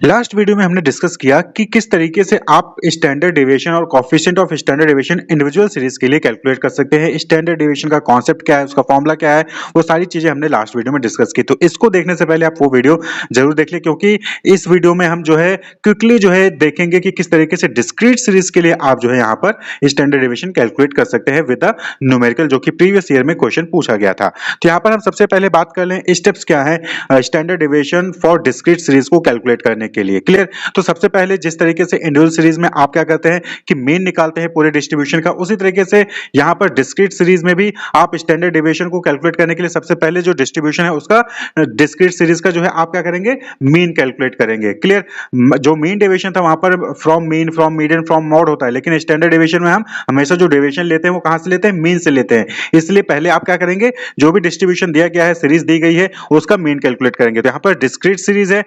Last video में हमने discuss किया कि किस तरीके से आप स्टैंडर्ड डेविएशन और coefficient of standard deviation individual series के लिए कैलकुलेट कर सकते हैं। स्टैंडर्ड डेविएशन का कॉन्सेप्ट क्या है, उसका फॉर्मूला क्या है, वो सारी चीजें हमने लास्ट वीडियो में डिस्कस की। तो इसको देखने से पहले आप वो वीडियो जरूर देख लें, क्योंकि इस वीडियो में हम जो है क्विकली जो है देखेंगे कि किस तरीके से डिस्क्रीट सीरीज के लिए आप जो है यहाँ पर स्टैंडर्ड डेविएशन कैलकुलेट कर सकते हैं विद द न्यूमेरिकल, जो कि प्रीवियस ईयर में क्वेश्चन पूछा गया था। तो यहाँ पर हम सबसे पहले बात कर लें स्टेप्स क्या है standard deviation for discrete series को कैलकुलेट करने के लिए। क्लियर। तो सबसे पहले जिस तरीके से इंडिविजुअल सीरीज में आप क्या करते हैं कि मीन निकालते हैं पूरे डिस्ट्रीब्यूशन का, उसी तरीके से यहां पर डिस्क्रीट सीरीज में भी आप स्टैंडर्ड डेविएशन को कैलकुलेट करने के लिए सबसे पहले जो डिस्ट्रीब्यूशन है उसका डिस्क्रीट सीरीज का जो है आप क्या करेंगे, मीन कैलकुलेट करेंगे। क्लियर। जो मीन डेविएशन था वहां पर from mean, from median, from mod होता है, लेकिन स्टैंडर्ड डेविएशन में हम हमेशा जो डेविएशन लेते हैं वो कहां से लेते हैं, मीन से लेते हैं। इसलिए पहले आप क्या करेंगे, जो भी डिस्ट्रीब्यूशन दिया गया है, सीरीज दी गई है, उसका मीन कैलकुलेट करेंगे। तो यहां पर डिस्क्रीट सीरीज है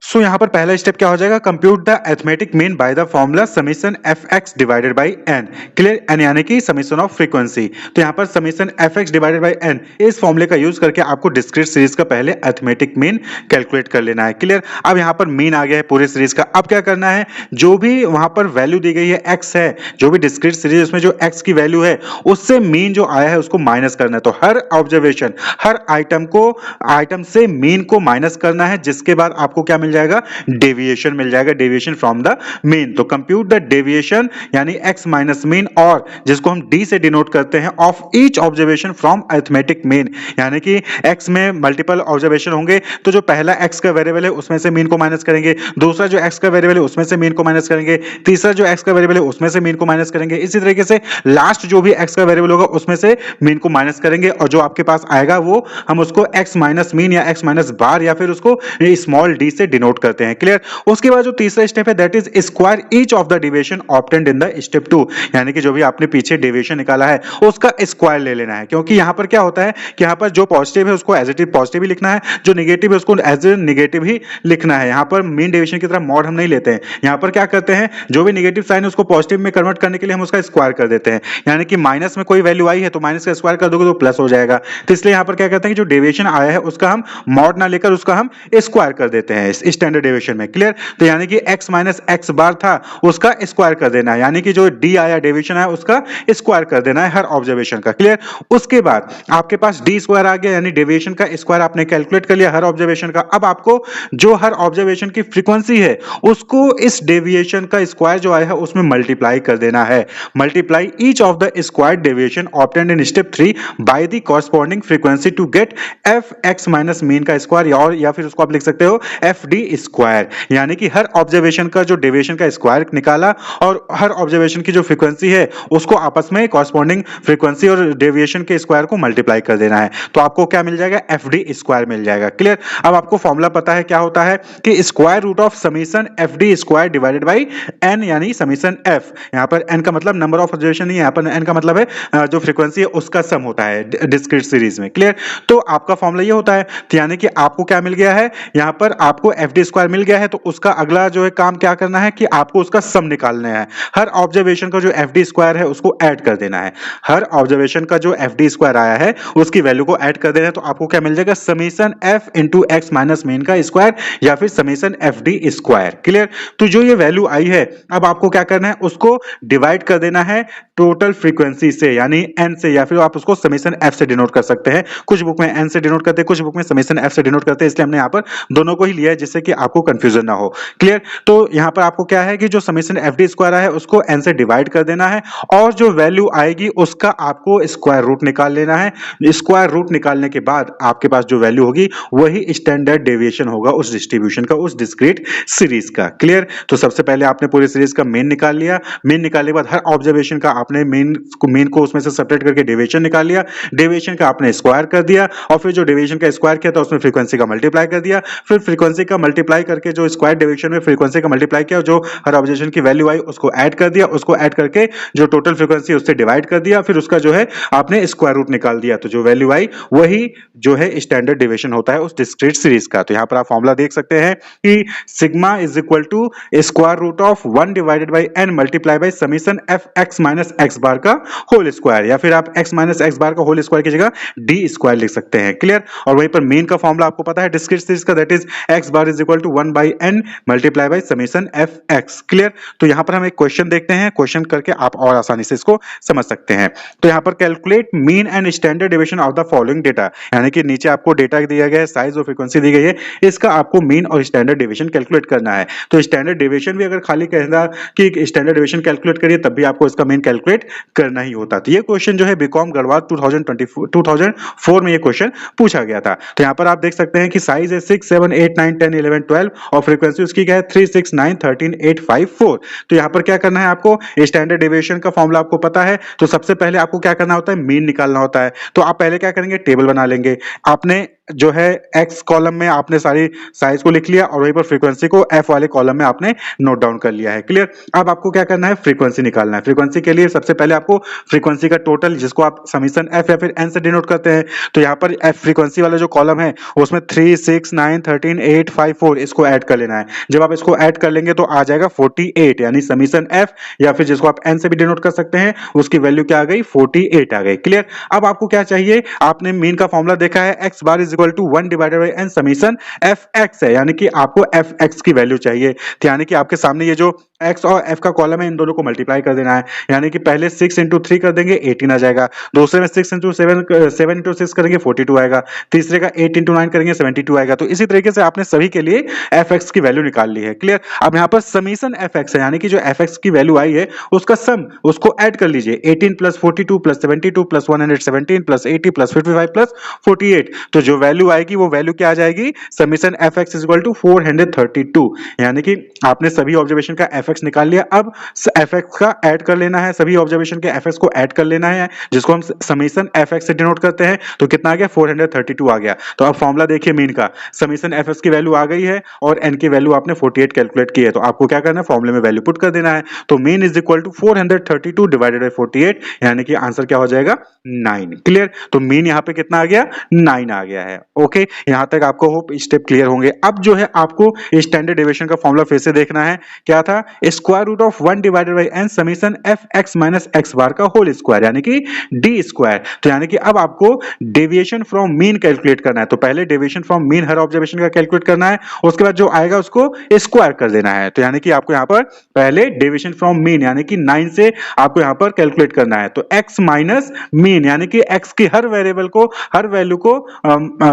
सो यहां पर पहला स्टेप क्या हो जाएगा, compute the arithmetic mean by the formula summation fx divided by n। Clear. n यानी कि समेशन ऑफ फ्रीक्वेंसी। तो यहां पर summation fx divided by n इस फॉर्मूले का यूज करके आपको डिस्क्रीट सीरीज का पहले अरिथमेटिक मीन कैलकुलेट कर लेना है। क्लियर। अब यहां पर मीन आ गया है पूरे सीरीज का। अब क्या करना है, जो भी वहां पर वैल्यू दी गई है x है, जो भी डिस्क्रीट सीरीज उसमें जो x की वैल्यू है उससे मीन जो आया है उसको माइनस करना है। तो हर ऑब्जर्वेशन, हर आइटम से मीन को माइनस करना है, जिसके बाद आपको क्या मिल जाएगा, डेविएशन मिल जाएगा, डेविएशन फ्रॉम द मीन। तो कंप्यूट द डेविएशन यानी x माइनस मीन, और जिसको हम d से डिनोट करते हैं, of each observation from arithmetic mean. यानी कि x में मल्टीपल ऑब्जर्वेशन होंगे, तो जो पहला x का वेरिएबल है उसमें से मीन को माइनस करेंगे, दूसरा जो x का वेरिएबल है उसमें से मीन को माइनस करेंगे, तीसरा जो x का वेरिएबल है उसमें से मीन को माइनस करेंगे। इसी तरीके से लास्ट जो भी x का वेरिएबल होगा उसमें से मीन को माइनस करेंगे, और जो आपके पास आएगा वो हम उसको x माइनस मीन या x माइनस बार या फिर उसको स्मॉल d से डिनोट करते हैं। क्लियर। उसके बाद जो तीसरा स्टेप है that is square each of the deviation obtained in the step 2। यानी कि जो भी आपने पीछे डेविएशन निकाला है उसका स्क्वायर ले लेना है, क्योंकि यहां पर क्या होता है कि यहां पर जो पॉजिटिव है उसको एज इट इज पॉजिटिव ही लिखना है, जो नेगेटिव है उसको एज ए नेगेटिव ही लिखना है। यहां पर मीन डेविएशन की तरह मॉड हम नहीं लेते हैं, यहां पर क्या करते हैं, जो भी नेगेटिव साइन है उसको पॉजिटिव में कन्वर्ट करने के लिए हम उसका स्क्वायर कर देते हैं। यानी कि माइनस में कोई वैल्यू आई है तो माइनस का स्क्वायर कर दोगे तो प्लस हो जाएगा। तो इसलिए यहां पर क्या करते हैं कि जो डेविएशन आया है उसका हम मॉड ना लेकर उसका हम स्क्वायर कर देते हैं स्टैंडर्ड डेविएशन में। क्लियर। तो यानी कि x माइनस एक्स बार था उसका स्क्वायर कर देना है, यानी कि जो d आया डेविएशन आया उसका स्क्वायर कर देना है हर ऑब्जर्वेशन का। क्लियर। उसके बाद आपके पास d स्क्वायर आ गया, यानी डेविएशन का स्क्वायर आपने कैलकुलेट कर लिया हर ऑब्जर्वेशन का। अब आपको जो हर ऑब्जर्वेशन की फ्रीक्वेंसी है उसको इस डेविएशन का स्क्वायर जो आया है उसमें मल्टीप्लाई कर देना है। Multiply each of the square deviation obtained in step 3 by the corresponding frequency to get F X minus mean का स्क्वायर, या फिर उसको आप लिख सकते हो एफ डी स्क्वायर। यानी कि हर ऑब्जर्वेशन का जो डेविएशन का स्क्वायर निकाला और हर ऑब्जर्वेशन की जो फ्रीक्वेंसी है उसको आपस में कॉरस्पॉन्डिंग फ्रीक्वेंसी और डेविएशन के स्क्वायर को मल्टीप्लाई कर देना है। तो आपको क्या मिल जाएगा, एफ डी स्क्वायर मिल जाएगा। क्लियर। अब आपको फॉर्मूला पता है क्या होता है कि square root of summation F D square divided by N, यानी समीशन एफ। यहां पर एन का मतलब नंबर ऑफ ऑब्जर्वेशन नहीं है, यहां पर एन का मतलब है जो फ्रीक्वेंसी है उसका सम होता है डिस्क्रीट सीरीज में। क्लियर। तो आपका फॉर्मूला ये होता है, तो यानी कि आपको क्या मिल गया है, यहां पर आपको एफ डी स्क्वायर मिल गया है, तो उसका अगला जो है काम क्या करना है कि आपको उसका सम निकालना है। हर ऑब्जर्वेशन का जो एफ डी स्क्वायर है उसको ऐड कर देना है, हर ऑब्जर्वेशन का जो एफ डी स्क्वायर आया है उसकी वैल्यू को ऐड कर देना है। तो आपको क्या मिल जाएगा, summation F into X minus mean का स्क्वायर या फिर summation F D square. Clear. तो जो ये वैल्यू आई है अब आपको क्या करना है, उसको डिवाइड कर देना है टोटल फ्रीक्वेंसी से, यानी एन से, या फिर आप उसको समीशन एफ से डिनोट कर सकते हैं। कुछ बुक में एन से डिनोट करते हैं, कुछ बुक में समीशन एफ से डिनोट करते हैं, इसलिए हमने यहाँ पर दोनों को ही लिया है जिससे कि आपको कंफ्यूजन ना हो। क्लियर। तो यहाँ पर आपको क्या है कि जो समीशन एफ डी स्क्वायर है उसको एन से डिवाइड कर देना है, और जो वैल्यू आएगी उसका आपको स्क्वायर रूट निकाल लेना है। स्क्वायर रूट निकालने के बाद आपके पास जो वैल्यू होगी वही स्टैंडर्ड डेविएशन होगा उस डिस्ट्रीब्यूशन का, उस डिस्क्रीट सीरीज का। क्लियर। तो सबसे पहले आपने पूरी सीरीज का मेन निकाल लिया, मेन निकालने के बाद हर ऑब्जर्वेशन का आपने मेन को उसमें से सेपरेट करके डेविएशन निकाल लिया, डेविएशन का आपने स्क्वायर कर दिया, और फिर जो डेविएशन का स्क्वायर किया था उसमें फ्रीक्वेंसी का मल्टीप्लाई कर दिया, फिर फ्रीक्वेंसी का मल्टीप्लाई करके जो स्क्वायर डेविएशन में फ्रीक्वेंसी का मल्टीप्लाई किया, जो हर ऑब्जर्वेशन की वैल्यू आई उसको ऐड कर दिया, उसको ऐड करके जो टोटल फ्रीक्वेंसी उससे डिवाइड कर दिया, फिर उसका जो है आपने स्क्वायर रूट निकाल दिया, तो जो वैल्यू आई वही जो है स्टैंडर्ड डेविएशन होता है उस डिस्क्रीट सीरीज का। तो यहां पर आप फॉर्मूला देख सकते हैं कि sigma is equal to square root of 1 divided by n multiply by summation F X minus X bar का होल स्क्वायर, या फिर आप एक्स माइनस एक्स बार का होल स्क्वायर की जगह डी स्क्वायर लिख सकते हैं। क्लियर। और वहीं पर मेन का फॉर्मूला आपको पता है डिस्क्रीट सीरीज का, that is X bar is equal to 1 by n multiply by summation F X. Clear. तो यहाँ पर हम एक क्वेश्चन देखते हैं, क्वेश्चन करके आप और आसानी से इसको समझ सकते हैं। तो यहाँ पर calculate mean and standard deviation of the following data, यानी कि नीचे आपको डेटा दिया गया है, साइज और फ्रीक्वेंसी दी गई है, इसका आपको मीन और स्टैंडर्ड डेविएशन कैलकुलेट करना है। तो स्टैंडर्ड डेविएशन भी अगर खाली कहना कि स्टैंडर्ड डेविएशन कैलकुलेट करिए तब भी आपको इसका मीन कैलकुलेट करना ही होता। तो ये क्वेश्चन जो है बीकॉम गढ़वाल 2004 में ये क्वेश्चन पूछा गया था। तो यहाँ पर आप देख सकते हैं कि साइज है 6, 7, 8, 9, 10, 11, 12 और फ्रीक्वेंसी उसकी क्या है 3, 6, 9, 13, 8, 5, 4। तो यहाँ पर क्या करना है आपको, स्टैंडर्ड डेविएशन का फॉर्मूला आपको पता है। तो सबसे पहले आपको क्या करना होता है, मीन निकालना होता है। तो आप पहले क्या करेंगे, टेबल बना लेंगे। आपने जो है एक्स कॉलम में आपने सारी साइज को लिख लिया और वहीं पर फ्रीक्वेंसी को एफ वाले कॉलम में आपने नोट डाउन कर लिया है। क्लियर। अब आपको क्या करना है, फ्रीक्वेंसी निकालना है। फ्रीक्वेंसी के लिए सबसे पहले आपको फ्रीक्वेंसी का टोटल, जिसको आप समीशन एफ या फिर एन से डिनोट करते हैं, तो यहाँ पर एफ फ्रीक्वेंसी वाला जो कॉलम है उसमें 3, 6, 9, 13, 8, 5, 4 इसको ऐड कर लेना है। जब आप इसको ऐड कर लेंगे तो आ जाएगा 48, यानी समीशन एफ या फिर जिसको आप एन से भी डिनोट कर सकते हैं, उसकी वैल्यू क्या आ गई, 48 आ गई। क्लियर। अब आपको क्या चाहिए, आपने मीन का फॉर्मूला देखा है, X bar is equal to 1 divided by N summation F X है, यानी कि आपको एफ एक्स की वैल्यू चाहिए। तो यानी कि आपके सामने ये जो एक्स और एफ का कॉलम है, इन दोनों को मल्टीप्लाई कर देना है। यानी कि पहले 6 इंटू 3 कर देंगे 18 आ जाएगा, दूसरे में 6 इंटू 7 इंटू 6 करेंगे 42 आएगा, तीसरे का 8 इंटू 9 करेंगे 72 आएगा। तो इसी तरीके से आपने सभी के लिए एफ एक्स की वैल्यू निकाल ली है। क्लियर। अब यहाँ पर समीशन एफ एक्स है, यानी कि जो एफ एक्स की वैल्यू आई है उसका सम, उसको ऐड कर लीजिए। 18 plus 42 plus 72 plus 117 plus 80 plus 55 plus 48। तो जो वैल्यू आएगी वो वैल्यू क्या आ जाएगी, summation F X is equal to 432। यानी कि आपने सभी ऑब्जर्वेशन का एफ एक्स निकाल लिया। अब एफ एक्स का ऐड कर लेना है, सभी ऑब्जर्वेशन के एफ एक्स को ऐड कर लेना है, जिसको हम समीशन एफ एक्स से डिनोट करते हैं। तो कितना आ गया, 432 आ गया। तो अब फॉर्मूला देखिए मीन का, समीशन एफ एक्स की वैल्यू आ गई है और एन की वैल्यू आपने 48 कैलकुलेट की है। तो आपको क्या करना है, फॉर्मूले में वैल्यू पुट कर देना है। तो mean is equal to 432 divided by 48, यानी कि आंसर क्या हो जाएगा, 9। क्लियर। तो मीन यहाँ पे कितना आ गया, 9 आ गया है। ओके, यहां तक आपको होप स्टेप क्लियर होंगे। अब जो है आपको स्टैंडर्ड डेविएशन का फॉर्मूला फिर से देखना है, क्या था, square root of 1 divided by N summation F X minus X bar का होल स्क्वायर, यानी कि डी स्क्वायर। तो यानी कि अब आपको डेविएशन फ्रॉम मीन कैलकुलेट करना है। तो पहले deviation from mean her observation का कैलकुलेट करना है, उसके बाद जो आएगा उसको स्क्वायर कर देना है। तो यानी कि आपको यहाँ पर पहले डेविएशन फ्रॉम मीन यानी कि 9 से आपको यहाँ पर कैलकुलेट करना है। तो x माइनस मीन, यानी कि x की हर वेरिएबल को, हर वैल्यू को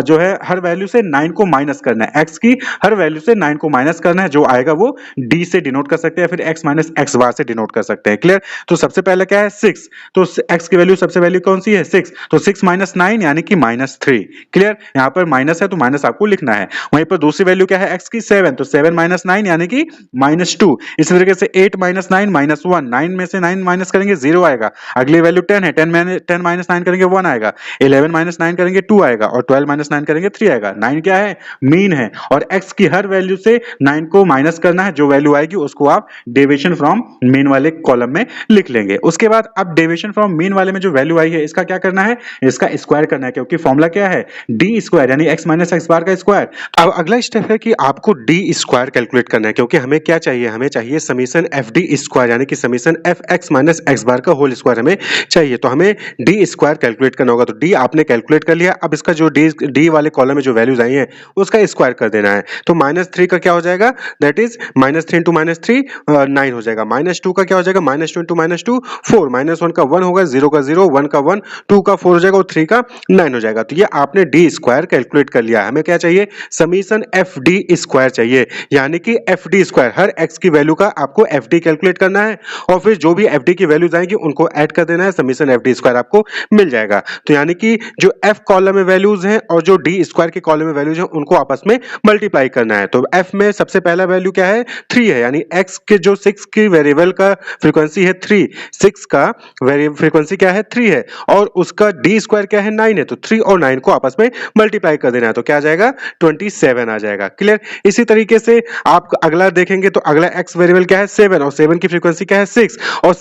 जो है हर वैल्यू से 9 को माइनस करना है। x की हर वैल्यू से 9 को माइनस करना है, जो आएगा वो d से डिनोट कर सकते हैं, फिर x माइनस एक्स बार से डिनोट कर सकते हैं। क्लियर। तो सबसे पहले क्या है 6, तो x की वैल्यू सबसे वैल्यू कौन सी है 6, तो 6 माइनस 9 यानी कि -3। क्लियर। यहाँ पर माइनस है तो माइनस आपको लिखना है। वहीं पर दूसरी वैल्यू क्या है x की 7, तो 7 माइनस 9 यानी कि -2। इसी तरीके से 8 माइनस 9 -1, 9 में से 9 माइनस करेंगे 0 आएगा। अगली वैल्यू 10 है, 10 माइनस 9 करेंगे 1 आएगा, 11 माइनस 9 करेंगे 2 आएगा और 12 माइनस 9 करेंगे 3 आएगा। 9 क्या है, मीन है, और x की हर वैल्यू से 9 को माइनस करना है, जो वैल्यू आएगी उसको आप डेविएशन फ्रॉम मीन वाले कॉलम में लिख लेंगे। उसके बाद अब डेविएशन फ्रॉम मीन वाले में जो वैल्यू आई है इसका क्या करना है, इसका स्क्वायर करना है, क्योंकि फॉर्मूला क्या है, डी स्क्वायर, यानी x माइनस एक्स बार का स्क्वायर। अब अगला स्टेप है कि आपको डी स्क्वायर कैलकुलेट करना है, क्योंकि हमें क्या चाहिए, हमें चाहिए समीशन एफ डी स्क्वायर, यानी कि summation F X minus X bar का होल स्क्वायर हमें चाहिए। तो हमें डी स्क्वायर कैलकुलेट करना होगा। तो डी आपने कैलकुलेट कर लिया। अब इसका जो डी वाले कॉलम में जो वैल्यूज आई है उसका स्क्वायर कर देना है। तो -3 का क्या हो जाएगा, दैट इज -3 इंटू -3 9 हो जाएगा। -2 का क्या हो जाएगा, -2 इंटू -2 4, -1 का 1 होगा, 0 का 0, 1 का 1, 2 का 4 हो जाएगा और 3 का 9 हो जाएगा। तो ये आपने डी स्क्वायर कैलकुलेट कर लिया है। हमें क्या चाहिए, समीशन एफ डी स्क्वायर चाहिए, यानी कि एफ डी स्क्वायर, हर एक्स की वैल्यू का आपको एफ डी कैलकुलेट करना है और फिर जो भी एफ डी की वैल्यूज आएंगी उनको ऐड कर देना है, समीशन एफ डी स्क्वायर आपको मिल जाएगा। तो यानी कि जो एफ कॉलम में वैल्यूज हैं और जो डी स्क्वायर के कॉलम में वैल्यूज हैं उनको आपस में मल्टीप्लाई करना है। तो एफ में सबसे पहला वैल्यू क्या है, 3 है, यानी एक्स के जो 6 की वेरिएबल का फ्रीक्वेंसी है 3, 6 का फ्रीक्वेंसी क्या है 3 है, और उसका डी स्क्वायर क्या है 9 है। तो 3 और 9 को आपस में मल्टीप्लाई कर देना है, तो क्या आ जाएगा 27 आ जाएगा। क्लियर। इसी तरीके से आप अगला देखेंगे तो अगला एक्स वेरिएबल क्या है 7, और 7 की फ्रीक्वेंसी क्या है 6, और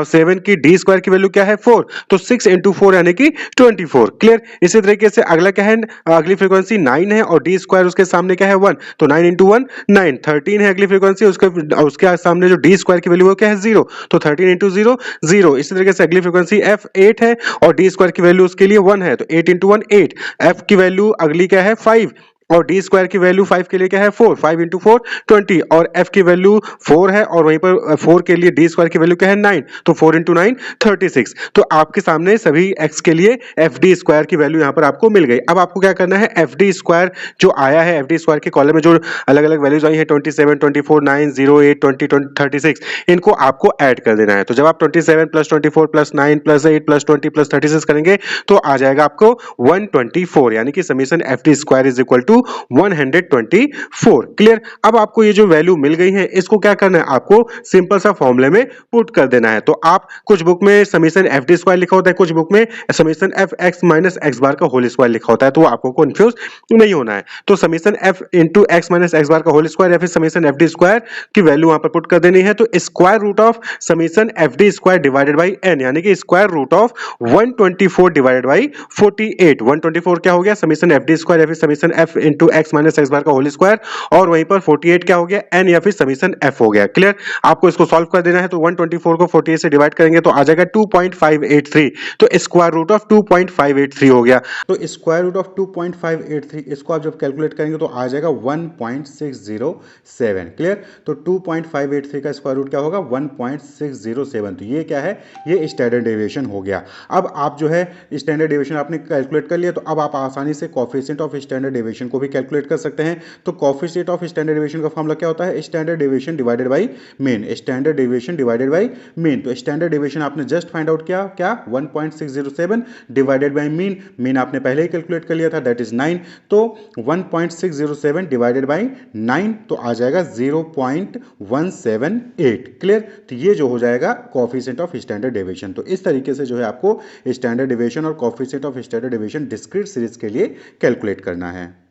7 की डी स्क्वायर की वैल्यू क्या है 4, तो 6 इंटू 4 यानी कि 24। क्लियर। इसी तरीके से अगला क्या है, अगली फ्रीक्वेंसी 9 है और डी स्क्वायर उसके सामने क्या है 1, तो 9 इंटू 1 9, 13 है अगली फ्रीक्वेंसी, उसके सामने जो डी स्क्वायर की वैल्यू है क्या है 0, तो 13 इंटू 0 0। इसी तरीके से अगली फ्रीक्वेंसी एफ 8 है और डी स्क्वायर की वैल्यू उसके लिए 1 है, तो 8 इंटू 1 8। एफ की वैल्यू अगली क्या है 5, और डी स्क्वायर की वैल्यू 5 के लिए क्या है 4, 5 इंटू 4 20, और एफ की वैल्यू 4 है और वहीं पर 4 के लिए डी स्क्वायर की वैल्यू क्या है 9, तो 4 इंटू 9 36। तो आपके सामने सभी एक्स के लिए एफ डी स्क्वायर की वैल्यू यहाँ पर आपको मिल गई। अब आपको क्या करना है, एफ डी स्क्वायर जो आया है, एफ डी स्क्वायर के कॉलम में जो अलग अलग वैल्यूज आई है 27, 24, 9, 0, 8, 20, 36, इनको आपको ऐड कर देना है। तो जब आप 27 plus 24 plus 9 plus 8 plus 20 plus 36 करेंगे तो आ जाएगा आपको 124, यानी कि summation F D square is equal to 124। Clear. अब आपको ये जो वैल्यू मिल गई है इसको क्या करना है, आपको सिंपल सा फॉर्मूले में पुट कर देना है। तो आप कुछ बुक में समीशन एफ डी स्क्वायर लिखा होता है, कुछ बुक में summation F X minus X bar का होल स्क्वायर लिखा होता है, तो आपको कंफ्यूज नहीं होना है। तो summation F into X minus X bar का होल स्क्वायर या फिर समीशन एफ डी स्क्वायर की वैल्यू वहां पर पुट कर देनी है। तो square root of summation F D square divided by N, यानी कि square root of 124 divided by 48। 124 क्या हो गया, समीशन एफ डी स्क्वायर या फिर summation F into X minus X bar का होल स्क्वायर, और वहीं पर 48 क्या हो गया, एन या फिर समीशन एफ हो गया। क्लियर। आपको इसको सॉल्व कर देना है। तो 124 को 48 से डिवाइड करेंगे तो आ जाएगा 2.583। तो स्क्वायर रूट ऑफ 2.583 हो गया। तो स्क्वायर रूट ऑफ 2.583 इसको आप जब कैलकुलेट करेंगे तो आ जाएगा 1.607। क्लियर। तो 2.583 का स्क्वायर रूट क्या होगा, 1.607। तो ये क्या है, ये स्टैंडर्ड डेविएशन हो गया। अब आप जो है स्टैंडर्ड डेविएशन आपने कैलकुलेट कर लिया, तो अब आप आसानी से कोएफिशिएंट ऑफ स्टैंडर्ड डेविएशन को भी कैलकुलेट कर सकते हैं। तो कोएफिशिएंट ऑफ स्टैंडर्ड डेविएशन का फॉर्मूला क्या होता है, standard deviation divided by mean. Standard deviation divided by mean. तो स्टैंडर्ड डेविएशन आपने जस्ट फाइंड आउट किया, क्या 1.607 डिवाइडेड बाई मीन। मीन आपने पहले ही कैलकुलेट कर लिया था, दैट इज 9। तो 1.607 डिवाइडेड बाई 9 तो आ जाएगा 0.178। क्लियर। तो ये जो हो जाएगा कोएफिशिएंट ऑफ स्टैंडर्ड डेविएशन। तो इस तरीके से जो है आपको स्टैंडर्ड डेविएशन और coefficient of standard deviation discrete series के लिए कैलकुलेट करना है।